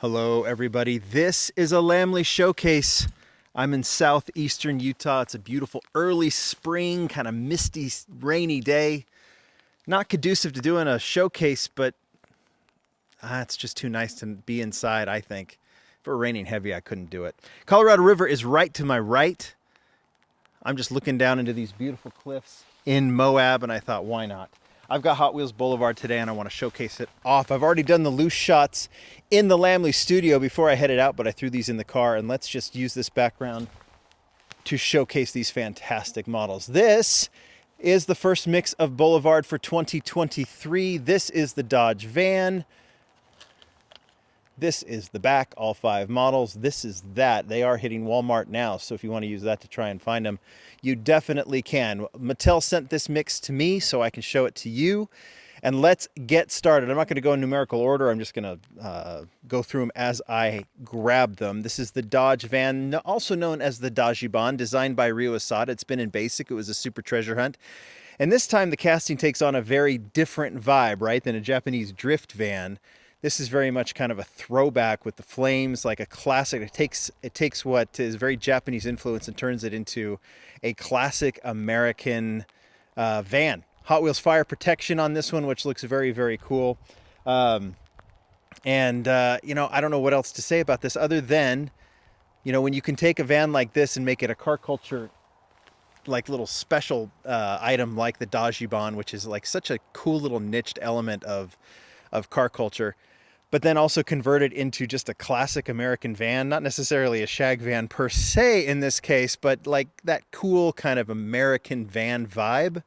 Hello, everybody. This is a Lamley showcase. I'm in Southeastern Utah. It's a beautiful early spring, kind of misty, rainy day. Not conducive to doing a showcase, but it's just too nice to be inside, I think. If it were raining heavy, I couldn't do it. Colorado River is right to my right. I'm just looking down into these beautiful cliffs in Moab, and I thought, why not? I've got Hot Wheels Boulevard today, and I want to showcase it off. I've already done the loose shots in the Lamley studio before I headed out, but I threw these in the car, and let's just use this background to showcase these fantastic models. This is the first mix of Boulevard for 2023. This is the Dodge van. This is the back, all 5 models. This is that. They are hitting Walmart now, so if you want to use that to try and find them, you definitely can. Mattel sent this mix to me so I can show it to you. And let's get started. I'm not going to go in numerical order. I'm just going to go through them as I grab them. This is the Dodge van, also known as the Dajiban, designed by Ryo Asada. It's been in basic. It was a super treasure hunt. And this time the casting takes on a very different vibe, right, than a Japanese drift van. This is very much kind of a throwback with the flames, like a classic. It takes what is very Japanese influence and turns it into a classic American van. Hot Wheels fire protection on this one, which looks very, very cool. I don't know what else to say about this other than, when you can take a van like this and make it a car culture, like little special item like the Dajiban, which is like such a cool little niched element of car culture, but then also convert it into just a classic American van, not necessarily a shag van per se in this case, but like that cool kind of American van vibe.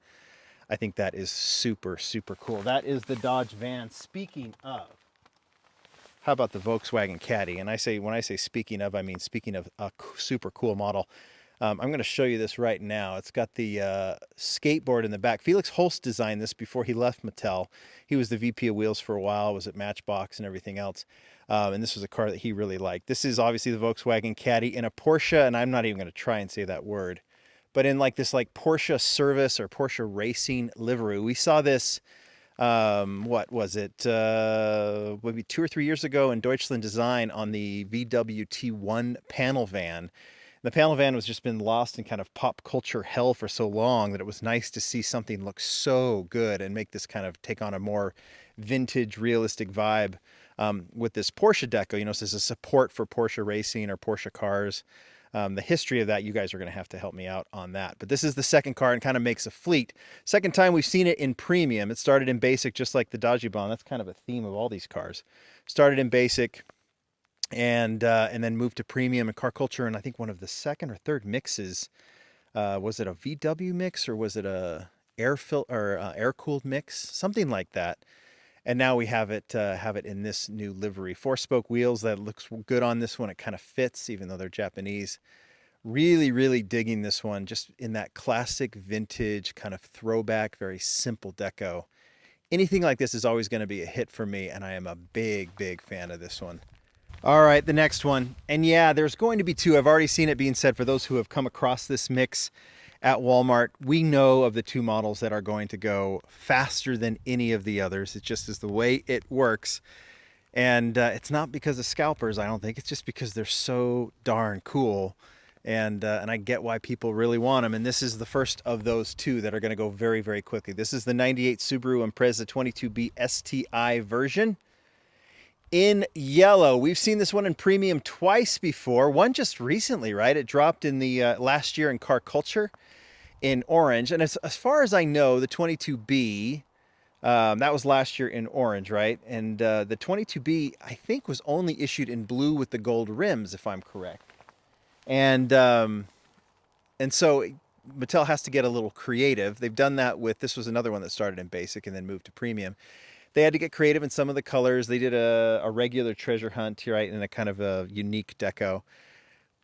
I think that is super, super cool. That is the Dodge van. Speaking of, how about the Volkswagen Caddy? And when I say speaking of, I mean speaking of a super cool model. I'm going to show you this right now. It's got the skateboard in the back. Felix Holst designed this before he left Mattel. He was the VP of Wheels for a while, was at Matchbox and everything else. And this was a car that he really liked. This is obviously the Volkswagen Caddy in a Porsche, and I'm not even going to try and say that word, but in like this like Porsche service or Porsche racing livery. We saw this, what was it, maybe 2 or 3 years ago in Deutschland Design on the VW T1 panel van. The panel van was just been lost in kind of pop culture hell for so long that it was nice to see something look so good and make this kind of take on a more vintage, realistic vibe with this Porsche deco. This is a support for Porsche racing or Porsche cars. The history of that, you guys are going to have to help me out on that. But this is the second car and kind of makes a fleet. Second time we've seen it in premium. It started in basic just like the Dajiban. That's kind of a theme of all these cars. Started in basic, and then moved to premium and car culture. And I think one of the second or third mixes, was it a VW mix or was it a air cooled mix, something like that. And now we have it in this new livery. 4-spoke wheels. That looks good on this one. It kind of fits, even though they're Japanese. Really, really digging this one. Just in that classic vintage kind of throwback, very simple deco. Anything like this is always going to be a hit for me, and I am a big, big fan of this one. All right, the next one. And yeah, there's going to be 2. I've already seen it being said for those who have come across this mix at Walmart. We know of the 2 models that are going to go faster than any of the others. It just is the way it works. And it's not because of scalpers, I don't think. It's just because they're so darn cool. And I get why people really want them. And this is the first of those 2 that are going to go very, very quickly. This is the 98 Subaru Impreza 22B STI version in yellow. We've seen this one in premium twice before. One just recently, right? It dropped in the last year in car culture in orange. And as far as I know, the 22B, that was last year in orange, right? And the 22B, I think, was only issued in blue with the gold rims, if I'm correct. And so Mattel has to get a little creative. They've done that with, this was another one that started in basic and then moved to premium. They had to get creative in some of the colors. They did a regular treasure hunt, right, in a kind of a unique deco.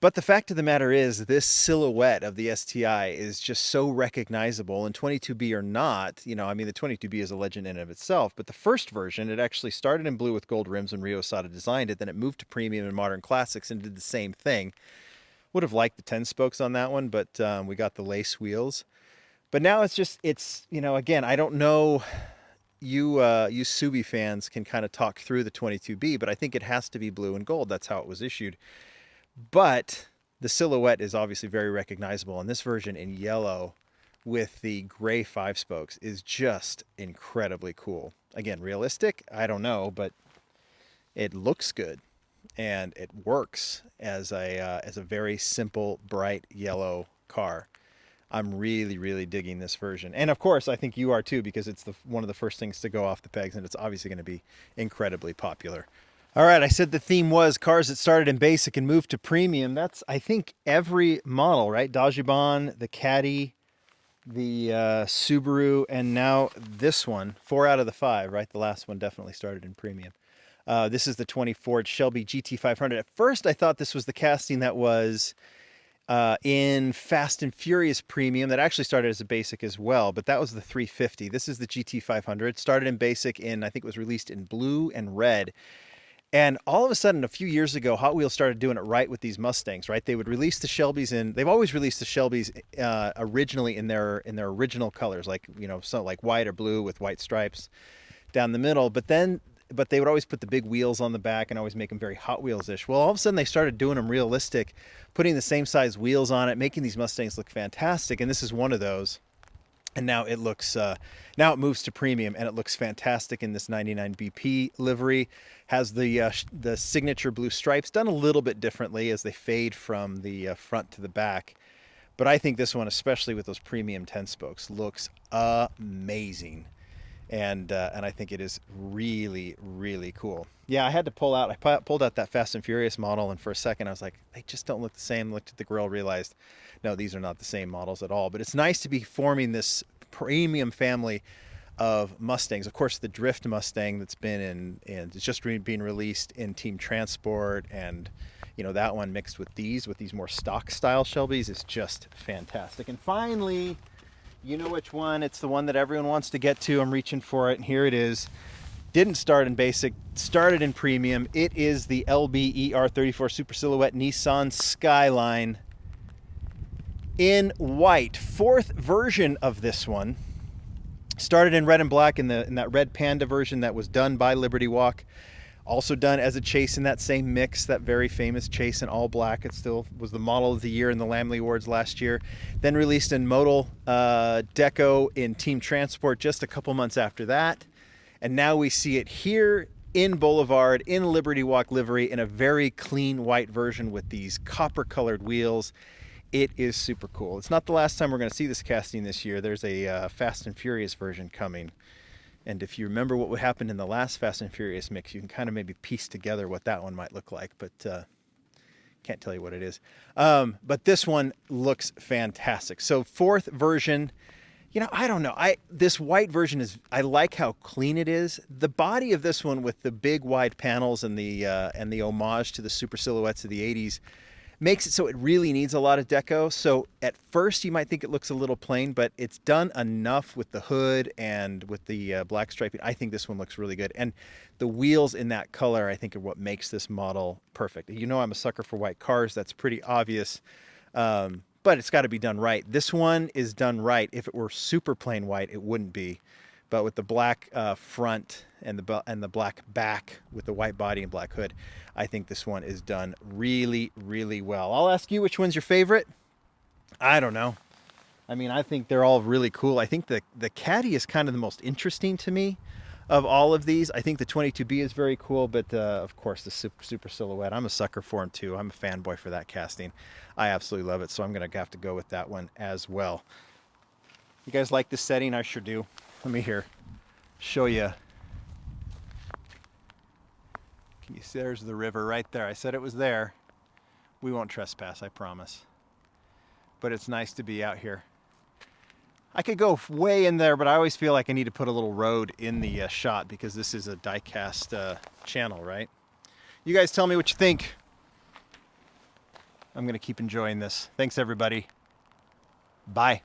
But the fact of the matter is, this silhouette of the STI is just so recognizable. And 22B or not, the 22B is a legend in and of itself. But the first version, it actually started in blue with gold rims when Ryo Asada designed it. Then it moved to premium and modern classics and did the same thing. Would have liked the 10 spokes on that one, but we got the lace wheels. But now it's again, I don't know you Subi fans can kind of talk through the 22B, but I think it has to be blue and gold. That's how it was issued. But the silhouette is obviously very recognizable, and this version in yellow with the gray 5-spokes is just incredibly cool. Again, realistic? I don't know, but it looks good, and it works as a very simple, bright yellow car. I'm really digging this version. And of course, I think you are too, because it's one of the first things to go off the pegs, and it's obviously going to be incredibly popular. All right, I said the theme was cars that started in basic and moved to premium. That's, I think, every model, right? Dajiban, the Caddy, the Subaru, and now this one. 4 out of the 5, right? The last one definitely started in premium. This is the 20 Shelby GT500. At first, I thought this was the casting that was in Fast and Furious Premium that actually started as a basic as well, but that was the 350. This is the GT500. Started in basic in, I think it was released in blue and red. And all of a sudden, a few years ago, Hot Wheels started doing it right with these Mustangs, right? They would release the Shelbys they've always released the Shelbys originally in their original colors, like, you know, so like white or blue with white stripes down the middle. But they would always put the big wheels on the back and always make them very Hot Wheels-ish. Well, all of a sudden they started doing them realistic, putting the same size wheels on it, making these Mustangs look fantastic. And this is one of those. And now it looks, now it moves to premium, and it looks fantastic in this 99 BP livery. Has the signature blue stripes, done a little bit differently as they fade from the front to the back. But I think this one, especially with those premium 10 spokes, looks amazing. And I think it is really cool. Yeah, I had to pull out. I pulled out that Fast and Furious model, and for a second I was like, they just don't look the same. Looked at the grill, realized, no, these are not the same models at all. But it's nice to be forming this premium family of Mustangs. Of course, the Drift Mustang that's been in it's just being released in Team Transport, and you know, that one mixed with these more stock style Shelbys is just fantastic. And finally, you know which one? It's the one that everyone wants to get to. I'm reaching for it, and here it is. Didn't start in basic, started in premium. It is the LBER34 Super Silhouette Nissan Skyline in white. 4th version of this one. Started in red and black in that red Panda version that was done by Liberty Walk. Also done as a chase in that same mix, that very famous chase in all black. It still was the model of the year in the Lamley Awards last year. Then released in modal deco in Team Transport just a couple months after that. And now we see it here in Boulevard, in Liberty Walk livery, in a very clean white version with these copper colored wheels. It is super cool. It's not the last time we're going to see this casting this year. There's a Fast and Furious version coming. And if you remember what happened in the last Fast and Furious mix, you can kind of maybe piece together what that one might look like, but can't tell you what it is. But this one looks fantastic. So 4th version, you know, I don't know. This white version I like how clean it is. The body of this one with the big wide panels and the homage to the super silhouettes of the 80s makes it so it really needs a lot of deco. So at first you might think it looks a little plain, but it's done enough with the hood and with the black striping. I think this one looks really good. And the wheels in that color, I think, are what makes this model perfect. You know, I'm a sucker for white cars. That's pretty obvious. But it's got to be done right. This one is done right. If it were super plain white, it wouldn't be. But with the black front and the black back with the white body and black hood, I think this one is done really well. I'll ask you, which one's your favorite? I don't know. I mean, I think they're all really cool. I think the Caddy is kind of the most interesting to me of all of these. I think the 22B is very cool, but of course the super silhouette, I'm a sucker for them too. I'm a fanboy for that casting. I absolutely love it, so I'm gonna have to go with that one as well. You guys like this setting? I sure do. Let me show you. Can you see? There's the river right there. I said it was there. We won't trespass, I promise. But it's nice to be out here. I could go way in there, but I always feel like I need to put a little road in the shot because this is a die-cast channel, right? You guys tell me what you think. I'm going to keep enjoying this. Thanks, everybody. Bye.